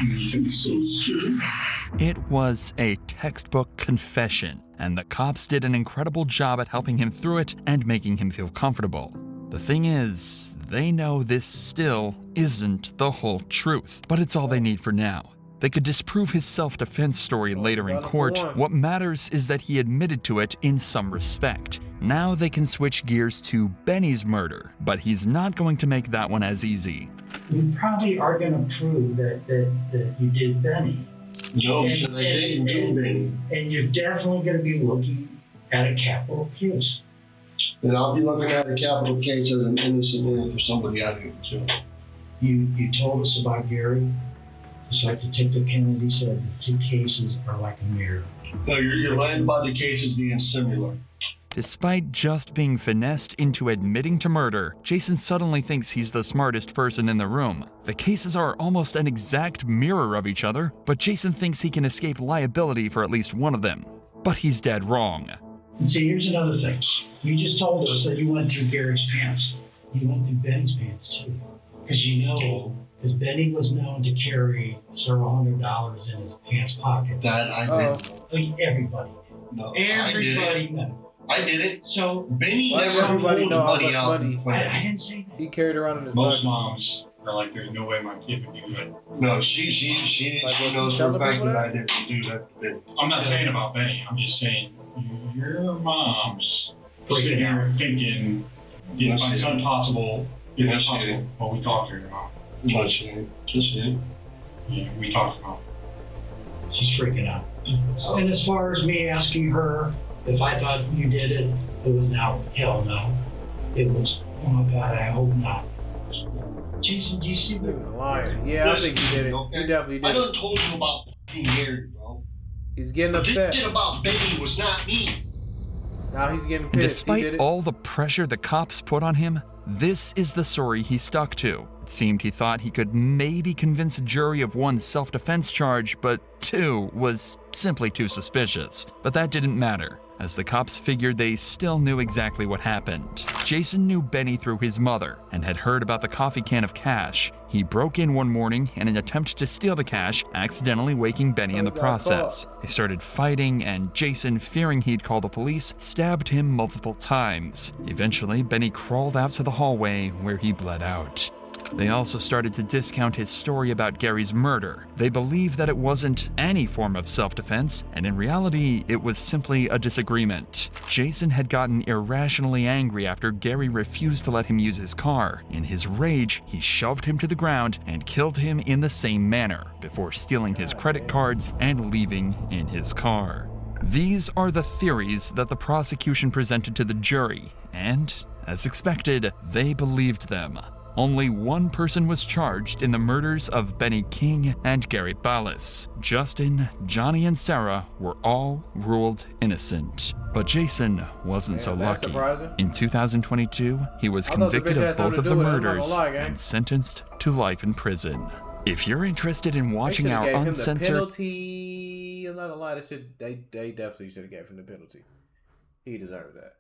Speaker 14: He's so scared.
Speaker 5: It was a textbook confession, and the cops did an incredible job at helping him through it and making him feel comfortable. The thing is, they know this still isn't the whole truth, but it's all they need for now. They could disprove his self-defense story later in court. What matters is that he admitted to it in some respect. Now they can switch gears to Benny's murder, but he's not going to make that one as easy.
Speaker 9: You probably are going to prove that you did Benny.
Speaker 14: No, because I didn't do Benny.
Speaker 9: And you're definitely going to be looking at a capital case.
Speaker 14: And I'll be looking at a capital case as an innocent man for somebody out here too.
Speaker 9: You told us about Gary. Just like Detective Kennedy said, the two cases are like a mirror.
Speaker 14: No, you're lying about the cases being similar.
Speaker 5: Despite just being finessed into admitting to murder, Jason suddenly thinks he's the smartest person in the room. The cases are almost an exact mirror of each other, but Jason thinks he can escape liability for at least one of them. But he's dead wrong.
Speaker 9: And see, here's another thing. You just told us that you went through Gary's pants. You went through Benny's pants too. Because Benny was known to carry several $100s in his pants pocket.
Speaker 14: That I did.
Speaker 9: Everybody.
Speaker 14: No,
Speaker 9: Everybody knew.
Speaker 14: I did it.
Speaker 9: So
Speaker 14: Benny
Speaker 4: Why
Speaker 14: never
Speaker 4: everybody
Speaker 14: pulled
Speaker 4: know how
Speaker 14: money
Speaker 4: much
Speaker 14: out.
Speaker 4: money
Speaker 9: I didn't say that.
Speaker 4: he carried around in his
Speaker 8: Most
Speaker 4: pocket?
Speaker 8: moms are like, there's no way my kid would do that.
Speaker 14: No, she
Speaker 4: Like, was he
Speaker 14: knows for
Speaker 4: telling
Speaker 14: a fact
Speaker 4: people
Speaker 14: that
Speaker 4: that?
Speaker 14: I didn't do that.
Speaker 8: I'm not saying about Benny. I'm just saying your mom's sitting here thinking, if my son possible, if it's possible. Well, we talked to her about.
Speaker 14: No, she ain't. Just did.
Speaker 8: Yeah, we talked about.
Speaker 9: She's freaking out. And as far as me asking her if I thought you did it, it was now, hell no. It was, oh my God, I hope not. Jason, do you see the
Speaker 4: lying? Yeah, I think he did it. He definitely did
Speaker 14: I
Speaker 4: it.
Speaker 14: done told you about Gary, bro.
Speaker 4: He's getting
Speaker 14: But
Speaker 4: upset.
Speaker 14: this shit about Benny was not me.
Speaker 4: Now he's getting
Speaker 5: And
Speaker 4: pissed. He did
Speaker 5: despite
Speaker 4: it.
Speaker 5: all the pressure the cops put on him, this is the story he stuck to. It seemed he thought he could maybe convince a jury of one self-defense charge, but two was simply too suspicious. But that didn't matter, as the cops figured they still knew exactly what happened. Jason knew Benny through his mother and had heard about the coffee can of cash. He broke in one morning in an attempt to steal the cash, accidentally waking Benny in the process. They started fighting, and Jason, fearing he'd call the police, stabbed him multiple times. Eventually, Benny crawled out to the hallway where he bled out. They also started to discount his story about Gary's murder. They believed that it wasn't any form of self-defense, and in reality, it was simply a disagreement. Jason had gotten irrationally angry after Gary refused to let him use his car. In his rage, he shoved him to the ground and killed him in the same manner, before stealing his credit cards and leaving in his car. These are the theories that the prosecution presented to the jury, and, as expected, they believed them. Only one person was charged in the murders of Benny King and Gary Ballas. Justin, Johnny, and Sarah were all ruled innocent. But Jason wasn't so lucky.
Speaker 4: Surprising.
Speaker 5: In 2022, he was convicted of both of the murders and sentenced to life in prison. If you're interested in watching our uncensored...
Speaker 4: penalty. I'm not gonna lie, they definitely should have gave him the penalty. He deserved that.